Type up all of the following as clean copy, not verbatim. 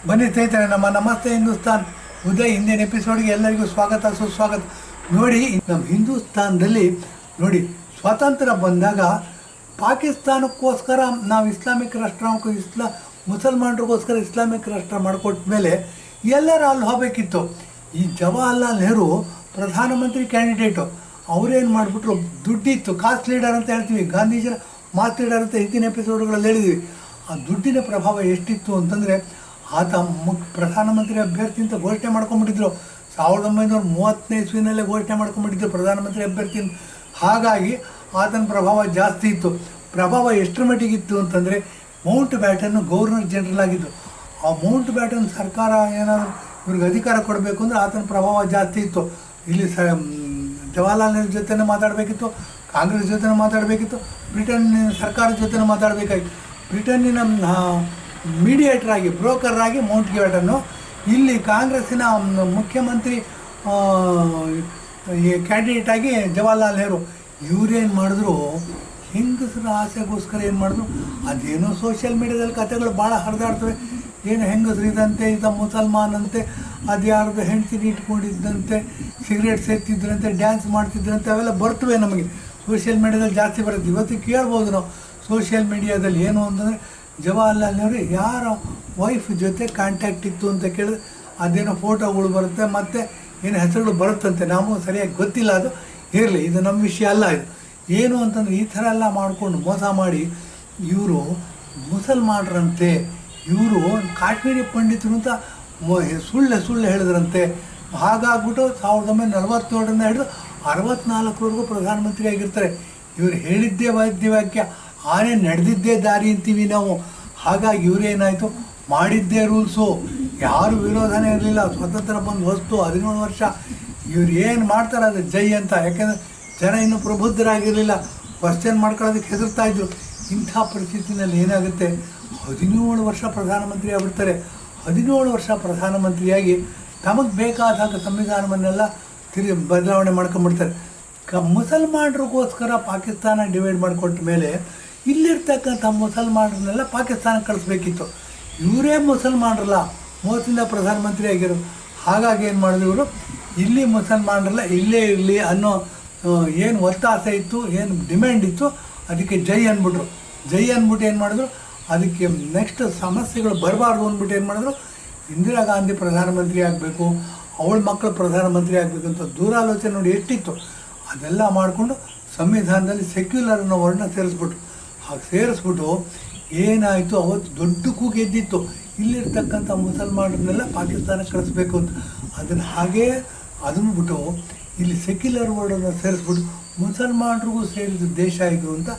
ಬನ್ನಿ ಸ್ನೇಹಿತರೆ, ನಮ್ಮ ನಮಸ್ತೆ ಹಿಂದೂಸ್ತಾನ್ ಉದಯ್ ಹಿಂದಿನ ಎಪಿಸೋಡ್ಗೆ ಎಲ್ಲರಿಗೂ ಸ್ವಾಗತ ಸುಸ್ವಾಗತ. ನೋಡಿ, ನಮ್ಮ ಹಿಂದೂಸ್ತಾನದಲ್ಲಿ ನೋಡಿ, ಸ್ವಾತಂತ್ರ್ಯ ಬಂದಾಗ ಪಾಕಿಸ್ತಾನಕ್ಕೋಸ್ಕರ ನಾವು ಇಸ್ಲಾಮಿಕ್ ರಾಷ್ಟ್ರ ಮುಸಲ್ಮಾನರಿಗೋಸ್ಕರ ಇಸ್ಲಾಮಿಕ್ ರಾಷ್ಟ್ರ ಮಾಡಿಕೊಟ್ಟ ಮೇಲೆ ಎಲ್ಲರೂ ಅಲ್ಲಿ ಹೋಗಬೇಕಿತ್ತು. ಈ ಜವಾಹರ್ಲಾಲ್ ನೆಹರು ಪ್ರಧಾನಮಂತ್ರಿ ಕ್ಯಾಂಡಿಡೇಟು. ಅವರೇನು ಮಾಡಿಬಿಟ್ರು, ದುಡ್ಡಿತ್ತು, ಕಾಸ್ಟ್ ಲೀಡರ್ ಅಂತ ಹೇಳ್ತೀವಿ, ಗಾಂಧೀಜಿನ ಮಾಸ್ ಲೀಡರ್ ಅಂತ ಹಿಂದಿನ ಎಪಿಸೋಡ್ಗಳಲ್ಲಿ ಹೇಳಿದ್ವಿ. ಆ ದುಡ್ಡಿನ ಪ್ರಭಾವ ಎಷ್ಟಿತ್ತು ಅಂತಂದರೆ, ಆತ ಪ್ರಧಾನಮಂತ್ರಿ ಅಭ್ಯರ್ಥಿ ಅಂತ ಘೋಷಣೆ ಮಾಡ್ಕೊಂಡ್ಬಿಟ್ಟಿದ್ರು. 1930ನೇ ಇಸ್ವಿನಲ್ಲೇ ಘೋಷಣೆ ಮಾಡ್ಕೊಂಡ್ಬಿಟ್ಟಿದ್ರು ಪ್ರಧಾನಮಂತ್ರಿ ಅಭ್ಯರ್ಥಿ. ಹಾಗಾಗಿ ಆತನ ಪ್ರಭಾವ ಜಾಸ್ತಿ ಇತ್ತು. ಪ್ರಭಾವ ಎಷ್ಟರ ಮಟ್ಟಿಗಿತ್ತು ಅಂತಂದರೆ, ಮೌಂಟ್ ಬ್ಯಾಟನ್ ಗವರ್ನರ್ ಜನರಲ್ ಆಗಿದ್ದು. ಆ ಮೌಂಟ್ ಬ್ಯಾಟನ್ ಸರ್ಕಾರ ಏನಾದರೂ ಇವ್ರಿಗೆ ಅಧಿಕಾರ ಕೊಡಬೇಕು ಅಂದರೆ ಆತನ ಪ್ರಭಾವ ಜಾಸ್ತಿ ಇತ್ತು. ಇಲ್ಲಿ ಜವಾಹರ್ಲಾಲ್ ನೆಹರು ಜೊತೆ ಮಾತಾಡಬೇಕಿತ್ತು, ಕಾಂಗ್ರೆಸ್ ಜೊತೆ ಮಾತಾಡಬೇಕಿತ್ತು, ಬ್ರಿಟನ್ನಿನ ಸರ್ಕಾರದ ಜೊತೆ ಮಾತಾಡಬೇಕಾಗಿತ್ತು. ಬ್ರಿಟನ್ನಿನ ಮೀಡಿಯೇಟರ್ ಆಗಿ, ಬ್ರೋಕರ್ ಆಗಿ ಮೌಂಟ್ ಬ್ಯಾಟನ್ನು, ಇಲ್ಲಿ ಕಾಂಗ್ರೆಸ್ಸಿನ ಮುಖ್ಯಮಂತ್ರಿ ಕ್ಯಾಂಡಿಡೇಟ್ ಆಗಿ ಜವಾಹರ್ಲಾಲ್ ನೆಹರು. ಇವರೇನು ಮಾಡಿದ್ರು, ಹೆಂಗಸರ ಆಸೆಗೋಸ್ಕರ ಏನು ಮಾಡಿದ್ರು, ಅದೇನೋ ಸೋಷಿಯಲ್ ಮೀಡ್ಯಾದಲ್ಲಿ ಕಥೆಗಳು ಭಾಳ ಹರಿದಾಡ್ತವೆ. ಏನು ಹೆಂಗಸರಿದಂತೆ, ಮುಸಲ್ಮಾನ್ ಅಂತೆ, ಅದು ಯಾರ್ದು ಹೆಂಡ್ತಿನ ಇಟ್ಕೊಂಡಿದ್ದಂತೆ, ಸಿಗರೇಟ್ ಸೇರ್ತಿದ್ರಂತೆ, ಡ್ಯಾನ್ಸ್ ಮಾಡ್ತಿದ್ರಂತೆ, ಅವೆಲ್ಲ ಬರ್ತವೆ ನಮಗೆ ಸೋಷಿಯಲ್ ಮೀಡ್ಯಾದಲ್ಲಿ ಜಾಸ್ತಿ ಬರುತ್ತೆ. ಇವತ್ತು ಕೇಳ್ಬೋದು ನಾವು ಸೋಷಿಯಲ್ ಮೀಡಿಯಾದಲ್ಲಿ ಏನು ಅಂತಂದರೆ, ಜವಾಹರ್ಲಾಲ್ ನೆಹರು ಯಾರ ವೈಫ್ ಜೊತೆ ಕಾಂಟ್ಯಾಕ್ಟ್ ಇತ್ತು ಅಂತ ಕೇಳಿದ್ರೆ ಅದೇನೋ ಫೋಟೋಗಳು ಬರುತ್ತೆ, ಮತ್ತು ಏನು ಹೆಸರುಗಳು ಬರುತ್ತಂತೆ. ನಮಗೂ ಸರಿಯಾಗಿ ಗೊತ್ತಿಲ್ಲ, ಅದು ಇರಲಿ, ಇದು ನಮ್ಮ ವಿಷಯ ಅಲ್ಲ. ಇದು ಏನು ಅಂತಂದರೆ, ಈ ಥರ ಎಲ್ಲ ಮಾಡಿಕೊಂಡು ಮೋಸ ಮಾಡಿ ಇವರು ಮುಸಲ್ಮಾನರಂತೆ, ಇವರು ಕಾಶ್ಮೀರಿ ಪಂಡಿತರು ಅಂತ ಸುಳ್ಳು ಹೇಳಿದ್ರಂತೆ. ಹಾಗಾಗ್ಬಿಟ್ಟು 1947ರಿಂದ ಹಿಡಿದು 64ವರೆಗೂ ಪ್ರಧಾನಮಂತ್ರಿ ಆಗಿರ್ತಾರೆ. ಇವರು ಹೇಳಿದ್ದೇ ವಾಕ್ಯ, ಆನೆ ನಡೆದಿದ್ದೇ ದಾರಿ ಅಂತೀವಿ ನಾವು. ಹಾಗಾಗಿ ಇವರೇನಾಯಿತು, ಮಾಡಿದ್ದೇ ರೂಲ್ಸು, ಯಾರು ವಿರೋಧನೇ ಇರಲಿಲ್ಲ. ಸ್ವಾತಂತ್ರ್ಯ ಬಂದು ಹೊಸ್ತು 17 ವರ್ಷ, ಇವ್ರು ಏನು ಮಾಡ್ತಾರೆ ಅದು ಜೈ ಅಂತ. ಯಾಕೆಂದರೆ ಜನ ಇನ್ನೂ ಪ್ರಬುದ್ಧರಾಗಿರಲಿಲ್ಲ, ಕ್ವಶನ್ ಮಾಡ್ಕೊಳ್ಳೋದಕ್ಕೆ ಹೆದರ್ತಾಯಿದ್ರು. ಇಂಥ ಪರಿಸ್ಥಿತಿನಲ್ಲಿ ಏನಾಗುತ್ತೆ, 17 ವರ್ಷ ಪ್ರಧಾನಮಂತ್ರಿ ಆಗಿಬಿಡ್ತಾರೆ. 17 ವರ್ಷ ಪ್ರಧಾನಮಂತ್ರಿಯಾಗಿ ತಮಗೆ ಬೇಕಾದಾಗ ಸಂವಿಧಾನವನ್ನೆಲ್ಲ ಬದಲಾವಣೆ ಮಾಡ್ಕೊಂಡ್ಬಿಡ್ತಾರೆ. ಮುಸಲ್ಮಾನರಿಗೋಸ್ಕರ ಪಾಕಿಸ್ತಾನ ಡಿವೈಡ್ ಮಾಡಿಕೊಟ್ಟ ಮೇಲೆ ಇಲ್ಲಿರ್ತಕ್ಕಂಥ ಮುಸಲ್ಮಾನರನ್ನೆಲ್ಲ ಪಾಕಿಸ್ತಾನಕ್ಕೆ ಕಳಿಸ್ಬೇಕಿತ್ತು. ಇವರೇ ಮುಸಲ್ಮಾನರಲ್ಲ, 30ರಿಂದ ಪ್ರಧಾನಮಂತ್ರಿ ಆಗಿರೋದು. ಹಾಗಾಗಿ ಏನು ಮಾಡಿದ್ರು ಇವರು, ಇಲ್ಲಿ ಮುಸಲ್ಮಾನರಲ್ಲ, ಇಲ್ಲೇ ಇರಲಿ ಅನ್ನೋ ಏನು ಒತ್ತಾಸೆ ಇತ್ತು, ಏನು ಡಿಮ್ಯಾಂಡ್ ಇತ್ತು, ಅದಕ್ಕೆ ಜೈ ಅಂದ್ಬಿಟ್ರು. ಜೈ ಅಂದ್ಬಿಟ್ಟು ಏನು ಮಾಡಿದ್ರು, ಅದಕ್ಕೆ ನೆಕ್ಸ್ಟ್ ಸಮಸ್ಯೆಗಳು ಬರಬಾರ್ದು ಅಂದ್ಬಿಟ್ಟು ಏನು ಮಾಡಿದ್ರು, ಇಂದಿರಾ ಗಾಂಧಿ ಪ್ರಧಾನಮಂತ್ರಿ ಆಗಬೇಕು, ಅವಳ ಮಕ್ಕಳು ಪ್ರಧಾನಮಂತ್ರಿ ಆಗಬೇಕಂತ ದೂರಾಲೋಚನೆ ನೋಡಿ ಎಷ್ಟಿತ್ತು. ಅದೆಲ್ಲ ಮಾಡಿಕೊಂಡು ಸಂವಿಧಾನದಲ್ಲಿ ಸೆಕ್ಯುಲರ್ ಅನ್ನೋ ವರ್ಣ ಸೇರಿಸ್ಬಿಟ್ರು. ಹಾಗೆ ಸೇರಿಸ್ಬಿಟ್ಟು ಏನಾಯಿತು, ಅವತ್ತು ದೊಡ್ಡ ಕೂಗು ಎದ್ದಿತ್ತು, ಇಲ್ಲಿರ್ತಕ್ಕಂಥ ಮುಸಲ್ಮಾನರನ್ನೆಲ್ಲ ಪಾಕಿಸ್ತಾನಕ್ಕೆ ಕಳಿಸ್ಬೇಕು ಅಂತ. ಅದನ್ನು ಹಾಗೇ ಅದನ್ನು ಬಿಟ್ಟು ಇಲ್ಲಿ ಸೆಕ್ಯುಲರ್ ವರ್ಡನ್ನು ಸೇರಿಸ್ಬಿಟ್ಟು ಮುಸಲ್ಮಾನರಿಗೂ ಸೇರಿದ ದೇಶ ಇದು ಅಂತ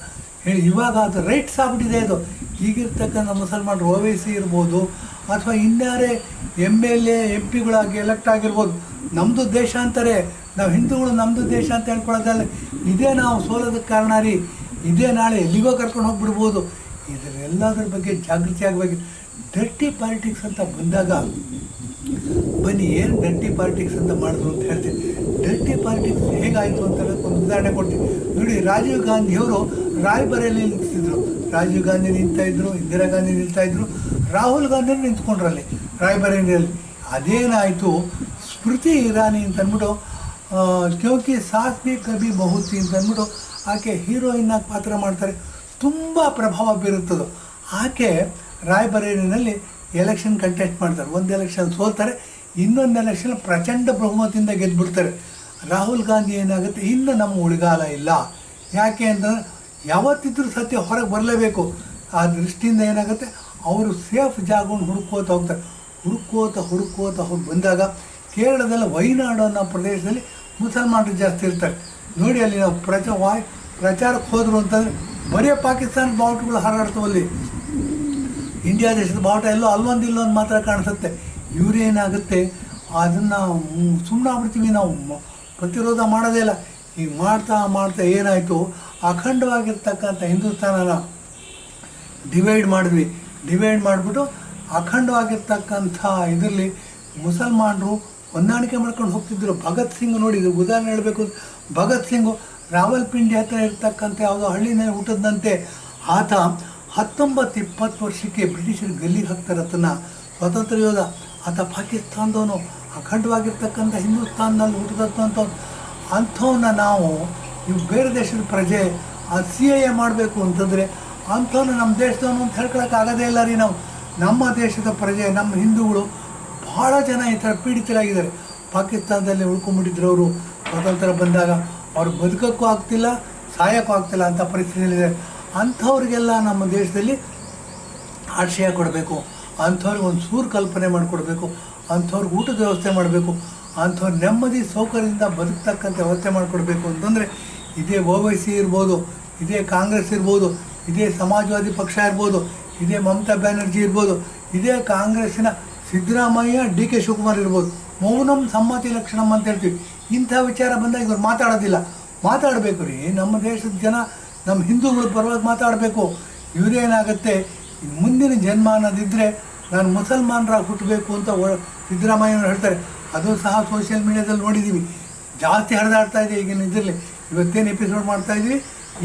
ಹೇಳಿ ಇವಾಗ ಅದು ರೈಟ್ಸ್ ಆಗ್ಬಿಟ್ಟಿದೆ. ಅದು ಈಗಿರ್ತಕ್ಕಂಥ ಮುಸಲ್ಮಾನರು OWC ಇರ್ಬೋದು, ಅಥವಾ ಇನ್ಯಾರೇ MLA MP ಎಲೆಕ್ಟ್ ಆಗಿರ್ಬೋದು, ನಮ್ಮದು ದೇಶ ಅಂತಾರೆ. ನಾವು ಹಿಂದೂಗಳು ನಮ್ಮದು ದೇಶ ಅಂತ ಹೇಳ್ಕೊಳ್ಳೋದಲ್ಲ, ಇದೇ ನಾವು ಸೋಲೋದಕ್ಕೆ ಕಾರಣ ರೀ, ಇದೇ ನಾಳೆ ಎಲ್ಲಿಗೋ ಕರ್ಕೊಂಡು ಹೋಗ್ಬಿಡ್ಬೋದು. ಇದರೆಲ್ಲದ್ರ ಬಗ್ಗೆ ಜಾಗೃತಿ ಆಗಬೇಕು. ಡರ್ಟಿ ಪಾಲಿಟಿಕ್ಸ್ ಅಂತ ಬಂದಾಗ ಬನ್ನಿ, ಏನು ಡರ್ಟಿ ಪಾಲಿಟಿಕ್ಸ್ ಅಂತ ಮಾಡಿದ್ರು ಅಂತ ಹೇಳ್ತೀನಿ. ಡರ್ಟಿ ಪಾಲಿಟಿಕ್ಸ್ ಹೇಗಾಯಿತು ಅಂತ ಒಂದು ಉದಾಹರಣೆ ಕೊಡ್ತೀನಿ ನೋಡಿ. ರಾಜೀವ್ ಗಾಂಧಿಯವರು ರಾಯ್ಬರೇಲಿ ನಿಂತಿದ್ರು. ರಾಜೀವ್ ಗಾಂಧಿ ನಿಂತಾಯಿದ್ರು, ಇಂದಿರಾ ಗಾಂಧಿ ನಿಂತಾಯಿದ್ರು, ರಾಹುಲ್ ಗಾಂಧಿನೂ ನಿಂತ್ಕೊಂಡ್ರಲ್ಲಿ ರಾಯ್ಬರೇಲಿಯಲ್ಲಿ. ಅದೇನಾಯಿತು, ಸ್ಮೃತಿ ಇರಾನಿ ಅಂತಂದ್ಬಿಟ್ಟು, ಕ್ಯೋಂಕಿ ಸಾಸ್ ಭಿ ಕಭಿ ಬಹುತಿ ಅಂತಂದ್ಬಿಟ್ಟು ಆಕೆ ಹೀರೋಯಿನ್ನಾಗಿ ಪಾತ್ರ ಮಾಡ್ತಾರೆ. ತುಂಬ ಪ್ರಭಾವ ಬೀರುತ್ತದು. ಆಕೆ ರಾಯ್ಬರೇಲಿನಲ್ಲಿ ಎಲೆಕ್ಷನ್ ಕಂಟೆಸ್ಟ್ ಮಾಡ್ತಾರೆ. ಒಂದು ಎಲೆಕ್ಷನ್ ಸೋಲ್ತಾರೆ, ಇನ್ನೊಂದು ಎಲೆಕ್ಷನ್ ಪ್ರಚಂಡ ಬಹುಮತದಿಂದ ಗೆದ್ದುಬಿಡ್ತಾರೆ. ರಾಹುಲ್ ಗಾಂಧಿ ಏನಾಗುತ್ತೆ, ಇನ್ನು ನಮ್ಮ ಉಳಿಗಾಲ ಇಲ್ಲ. ಯಾಕೆ ಅಂತಂದರೆ ಯಾವತ್ತಿದ್ರೂ ಸತ್ಯ ಹೊರಗೆ ಬರಲೇಬೇಕು. ಆ ದೃಷ್ಟಿಯಿಂದ ಏನಾಗುತ್ತೆ, ಅವರು ಸೇಫ್ ಜಾಗವನ್ನು ಹುಡುಕೋತ ಹೋಗ್ತಾರೆ. ಹುಡುಕೋತ ಹೋಗಿ ಬಂದಾಗ ಕೇರಳದಲ್ಲಿ ವೈನಾಡು ಅನ್ನೋ ಪ್ರದೇಶದಲ್ಲಿ ಮುಸಲ್ಮಾನರು ಜಾಸ್ತಿ ಇರ್ತಾರೆ. ನೋಡಿ, ಅಲ್ಲಿ ನಾವು ಪ್ರಚಾರಕ್ಕೆ ಹೋದರು ಅಂತಂದರೆ ಬರೀ ಪಾಕಿಸ್ತಾನದ ಬಾವುಟಗಳು ಹಾರಾಡ್ತವಲ್ಲಿ, ಇಂಡಿಯಾ ದೇಶದ ಬಾವುಟ ಎಲ್ಲೋ ಅಲ್ಲೊಂದು ಇಲ್ಲೊಂದು ಮಾತ್ರ ಕಾಣಿಸುತ್ತೆ. ಇವರೇನಾಗುತ್ತೆ, ಅದನ್ನು ಸುಮ್ಮನೆ ಆಗ್ಬಿಡ್ತೀವಿ ನಾವು, ಪ್ರತಿರೋಧ ಮಾಡೋದೇ ಇಲ್ಲ. ಈಗ ಮಾಡ್ತಾ ಏನಾಯಿತು, ಅಖಂಡವಾಗಿರ್ತಕ್ಕಂಥ ಹಿಂದೂಸ್ತಾನನ ಡಿವೈಡ್ ಮಾಡಿಬಿಟ್ಟು ಅಖಂಡವಾಗಿರ್ತಕ್ಕಂಥ ಇದರಲ್ಲಿ ಮುಸಲ್ಮಾನರು ಹೊಂದಾಣಿಕೆ ಮಾಡ್ಕೊಂಡು ಹೋಗ್ತಿದ್ದರು. ಭಗತ್ ಸಿಂಗ್ ನೋಡಿ, ಇದು ಉದಾಹರಣೆ ಹೇಳಬೇಕು. ಭಗತ್ ಸಿಂಗು ರಾವಲ್ಪಿಂಡಿ ಹತ್ತಿರ ಇರ್ತಕ್ಕಂಥ ಯಾವುದೋ ಹಳ್ಳಿನಲ್ಲಿ ಹುಟ್ಟಿದಂತೆ ಆತ 19-20 ವರ್ಷಕ್ಕೆ ಬ್ರಿಟಿಷರು ಗಲ್ಲಿಗೆ ಹಾಕ್ತಾರೆ. ಅದನ್ನು ಸ್ವತಂತ್ರ ಯೋಧ, ಆತ ಪಾಕಿಸ್ತಾನದವನು, ಅಖಂಡವಾಗಿರ್ತಕ್ಕಂಥ ಹಿಂದೂಸ್ತಾನ್ನಲ್ಲಿ ಹುಟ್ಟಿದಂಥವ್ನು. ಅಂಥವನ್ನ ನಾವು ನೀವು ಬೇರೆ ದೇಶದ ಪ್ರಜೆ CAA ಮಾಡಬೇಕು ಅಂತಂದರೆ ಅಂಥವನ್ನ ನಮ್ಮ ದೇಶದವನು ಅಂತ ಹೇಳ್ಕೊಳಕ್ಕೆ ಆಗೋದೇ ಇಲ್ಲ ರೀ. ನಮ್ಮ ದೇಶದ ಪ್ರಜೆ, ನಮ್ಮ ಹಿಂದೂಗಳು ಭಾಳ ಜನ ಈ ಥರ ಪೀಡಿತರಾಗಿದ್ದಾರೆ. ಪಾಕಿಸ್ತಾನದಲ್ಲಿ ಉಳ್ಕೊಂಬಿಟ್ಟಿದ್ರು ಅವರು. ಸ್ವಾತಂತ್ರ್ಯ ಬಂದಾಗ ಅವ್ರು ಬದುಕೋಕ್ಕೂ ಆಗ್ತಿಲ್ಲ, ಸಾಯೋಕ್ಕೂ ಆಗ್ತಿಲ್ಲ ಅಂಥ ಪರಿಸ್ಥಿತಿಯಲ್ಲಿದೆ. ಅಂಥವ್ರಿಗೆಲ್ಲ ನಮ್ಮ ದೇಶದಲ್ಲಿ ಆಶ್ರಯ ಕೊಡಬೇಕು, ಅಂಥವ್ರಿಗೆ ಒಂದು ಸೂರು ಕಲ್ಪನೆ ಮಾಡಿಕೊಡ್ಬೇಕು, ಅಂಥವ್ರಿಗೆ ಊಟದ ವ್ಯವಸ್ಥೆ ಮಾಡಬೇಕು, ಅಂಥವ್ರು ನೆಮ್ಮದಿ ಸೌಕರ್ಯದಿಂದ ಬದುಕ್ತಕ್ಕಂಥ ವ್ಯವಸ್ಥೆ ಮಾಡಿಕೊಡ್ಬೇಕು ಅಂತಂದರೆ ಇದೇ OWC ಇರ್ಬೋದು, ಇದೇ ಕಾಂಗ್ರೆಸ್ ಇರ್ಬೋದು, ಇದೇ ಸಮಾಜವಾದಿ ಪಕ್ಷ ಇರ್ಬೋದು, ಇದೇ ಮಮತಾ ಬ್ಯಾನರ್ಜಿ ಇರ್ಬೋದು, ಇದೇ ಕಾಂಗ್ರೆಸ್ಸಿನ ಸಿದ್ದರಾಮಯ್ಯ, DK ಶಿವಕುಮಾರ್ ಇರ್ಬೋದು. ಮೌನಂ ಸಮ್ಮತಿ ಲಕ್ಷಣಂ ಅಂತ ಹೇಳ್ತೀವಿ. ಇಂಥ ವಿಚಾರ ಬಂದಾಗ ಇವ್ರು ಮಾತಾಡಬೇಕು ರೀ. ನಮ್ಮ ದೇಶದ ಜನ ನಮ್ಮ ಹಿಂದೂಗಳ ಪರವಾಗಿ ಮಾತಾಡಬೇಕು. ಇವರೇನಾಗುತ್ತೆ, ಮುಂದಿನ ಜನ್ಮ ಅನ್ನೋದಿದ್ದರೆ ನಾನು ಮುಸಲ್ಮಾನರಾಗಿ ಹುಟ್ಟಬೇಕು ಅಂತ ಸಿದ್ದರಾಮಯ್ಯನವ್ರು ಹೇಳ್ತಾರೆ. ಅದು ಸಹ ಸೋಷಿಯಲ್ ಮೀಡಿಯಾದಲ್ಲಿ ನೋಡಿದ್ದೀವಿ, ಜಾಸ್ತಿ ಹರಿದಾಡ್ತಾ ಇದೆ. ಈಗಿನ ಇದರಲ್ಲಿ ಇವತ್ತೇನು ಎಪಿಸೋಡ್ ಮಾಡ್ತಾಯಿದ್ವಿ,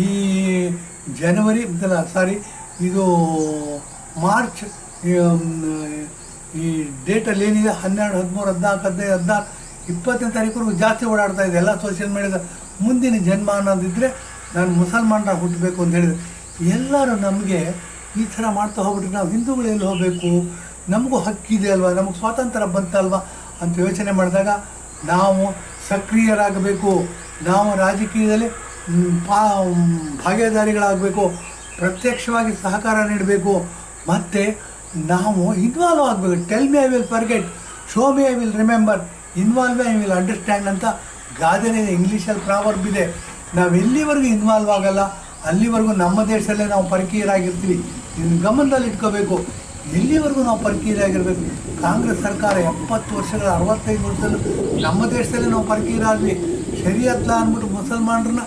ಈ ಜನವರಿ ಇದು ಮಾರ್ಚ್ ಈ ಡೇಟಲ್ಲಿ ಏನಿದೆ 12, 13, 14, 15, 16, 20ನೇ ತಾರೀಕುವರೆಗೂ ಜಾಸ್ತಿ ಓಡಾಡ್ತಾ ಇದೆ ಎಲ್ಲ ಸೋಷಿಯಲ್ ಮೀಡಿಯಾದ. ಮುಂದಿನ ಜನ್ಮ ಅನ್ನೋದಿದ್ದರೆ ನಾನು ಮುಸಲ್ಮಾನರಾಗಿ ಹುಟ್ಟಬೇಕು ಅಂತ ಹೇಳಿದರೆ ಎಲ್ಲರೂ ನಮಗೆ ಈ ಥರ ಮಾಡ್ತಾ ಹೋಗ್ಬಿಟ್ರೆ ನಾವು ಹಿಂದೂಗಳು ಎಲ್ಲಿ ಹೋಗಬೇಕು? ನಮಗೂ ಹಕ್ಕಿದೆ ಅಲ್ವಾ, ನಮಗೆ ಸ್ವಾತಂತ್ರ್ಯ ಬಂತಲ್ವಾ ಅಂತ ಯೋಚನೆ ಮಾಡಿದಾಗ ನಾವು ಸಕ್ರಿಯರಾಗಬೇಕು. ನಾವು ರಾಜಕೀಯದಲ್ಲಿ ಭಾಗೀದಾರಿಗಳಾಗಬೇಕು, ಪ್ರತ್ಯಕ್ಷವಾಗಿ ಸಹಕಾರ ನೀಡಬೇಕು, ಮತ್ತು ನಾವು ಇನ್ವಾಲ್ವ್ ಆಗಬೇಕು. Tell me I will forget, show me I will remember, involve I will understand ಅಂತ ಗಾದೆನೇ ಇಂಗ್ಲೀಷಲ್ಲಿ ಪ್ರಾವರ್ಬ್ ಇದೆ. ನಾವು ಎಲ್ಲಿವರೆಗೂ ಇನ್ವಾಲ್ವ್ ಆಗಲ್ಲ ಅಲ್ಲಿವರೆಗೂ ನಮ್ಮ ದೇಶದಲ್ಲೇ ನಾವು ಪರಕೀಯರಾಗಿರ್ತೀವಿ. ಇದನ್ನು ಗಮನದಲ್ಲಿ ಇಟ್ಕೋಬೇಕು. ಎಲ್ಲಿವರೆಗೂ ನಾವು ಪರಕೀಯರಾಗಿರಬೇಕು. ಕಾಂಗ್ರೆಸ್ ಸರ್ಕಾರ 70 ವರ್ಷಗಳ 65 ವರ್ಷದಲ್ಲೂ ನಮ್ಮ ದೇಶದಲ್ಲೇ ನಾವು ಪರಕೀಯರಾದ್ವಿ. ಶರಿಯತ್ಲ ಅಂದ್ಬಿಟ್ಟು ಮುಸಲ್ಮಾನರನ್ನ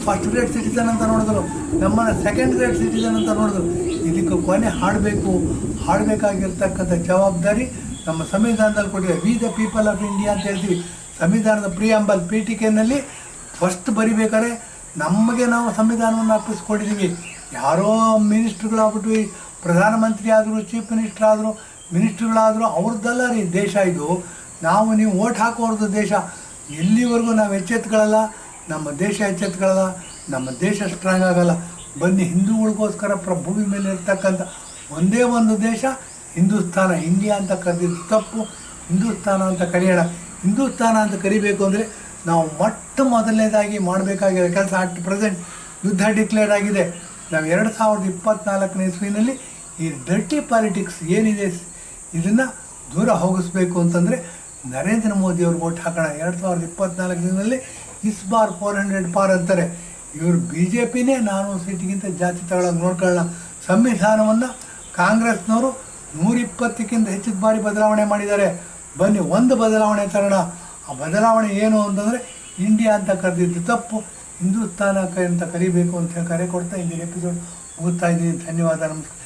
ಫಸ್ಟ್ ಗ್ರೇಡ್ ಸಿಟಿಸನ್ ಅಂತ ನೋಡಿದ್ರು, ನಮ್ಮನ್ನು ಸೆಕೆಂಡ್ ಗ್ರೇಡ್ ಸಿಟಿಸನ್ ಅಂತ ನೋಡಿದ್ರು. ಇದಕ್ಕೆ ಕೊನೆ ಹಾಡಬೇಕಾಗಿರ್ತಕ್ಕಂಥ ಜವಾಬ್ದಾರಿ ನಮ್ಮ ಸಂವಿಧಾನದಲ್ಲಿ ಕೊಟ್ಟಿದೆ. We the people of India ಅಂತ ಹೇಳ್ತೀವಿ. ಸಂವಿಧಾನದ ಪ್ರಿಯಾಂಬಲ್ ಪೀಠಿಕೆಯಲ್ಲಿ ಫಸ್ಟ್ ಬರಿಬೇಕಾದ್ರೆ ನಮಗೆ ನಾವು ಸಂವಿಧಾನವನ್ನು ಅರ್ಪಿಸ್ಕೊಂಡಿದ್ದೀವಿ. ಯಾರೋ ಮಿನಿಸ್ಟ್ರುಗಳಾಗ್ಬಿಟ್ವಿ, ಪ್ರಧಾನಮಂತ್ರಿ ಆದರು, ಚೀಫ್ ಮಿನಿಸ್ಟರ್ ಆದರು, ಮಿನಿಸ್ಟ್ರುಗಳಾದರೂ ಅವ್ರದ್ದಲ್ಲ ರೀ ದೇಶ ಇದು. ನೀವು ಓಟ್ ಹಾಕೋರ್ದು ದೇಶ. ಎಲ್ಲಿವರೆಗೂ ನಾವು ಎಚ್ಚೆತ್ಕೊಳ್ಳಲ್ಲ, ನಮ್ಮ ದೇಶ ಎಚ್ಚೆತ್ಕೊಳ್ಳಲ್ಲ, ನಮ್ಮ ದೇಶ ಸ್ಟ್ರಾಂಗ್ ಆಗಲ್ಲ. ಬನ್ನಿ, ಹಿಂದೂಗಳಿಗೋಸ್ಕರ ಭೂಮಿ ಮೇಲೆ ಇರ್ತಕ್ಕಂಥ ಒಂದೇ ಒಂದು ದೇಶ ಹಿಂದೂಸ್ತಾನ. ಇಂಡಿಯಾ ಅಂತ ಕರೆದಿದ್ದು ತಪ್ಪು, ಹಿಂದೂಸ್ತಾನ ಅಂತ ಕರೆಯೋಣ. ಹಿಂದೂಸ್ತಾನ ಅಂತ ಕರಿಬೇಕು ಅಂದರೆ ನಾವು ಮೊದಲನೇದಾಗಿ ಮಾಡಬೇಕಾಗಿರೋ ಕೆಲಸ, ಅಟ್ ಪ್ರೆಸೆಂಟ್ ಯುದ್ಧ ಡಿಕ್ಲೇರ್ ಆಗಿದೆ. ನಾವು 2024ನೇ ಇಸ್ವಿನಲ್ಲಿ ಈ ಡರ್ಟಿ ಪಾಲಿಟಿಕ್ಸ್ ಏನಿದೆ ಇದನ್ನು ದೂರ ಹೋಗಿಸ್ಬೇಕು ಅಂತಂದರೆ ನರೇಂದ್ರ ಮೋದಿಯವ್ರಿಗೆ ಓಟ್ ಹಾಕೋಣ. 2024ನಲ್ಲಿ ಇಸ್ ಬಾರ್ 400 ಪಾರ್ ಅಂತಾರೆ. ಇವರು BJPನೇ 400 ಸೀಟಿಗಿಂತ ಜಾಸ್ತಿ ತಗೊಳ್ಳೋದು ನೋಡ್ಕೊಳ್ಳೋಣ. ಸಂವಿಧಾನವನ್ನು ಕಾಂಗ್ರೆಸ್ನವರು 120ಕ್ಕಿಂತ ಹೆಚ್ಚಿನ ಬಾರಿ ಬದಲಾವಣೆ ಮಾಡಿದ್ದಾರೆ. ಬನ್ನಿ, ಒಂದು ಬದಲಾವಣೆ ತರೋಣ. ಆ ಬದಲಾವಣೆ ಏನು ಅಂತಂದರೆ ಇಂಡಿಯಾ ಅಂತ ಕರೆದಿದ್ದು ತಪ್ಪು, ಹಿಂದೂಸ್ತಾನ ಅಂತ ಕರಿಬೇಕು ಅಂತ ಹೇಳಿ ಕರೆ ಕೊಡ್ತಾ ಇದ್ದೀನಿ. ಎಪಿಸೋಡ್ ಮುಗಿಸ್ತಾ ಇದ್ದೀನಿ. ಧನ್ಯವಾದ, ನಮಸ್ಕಾರ.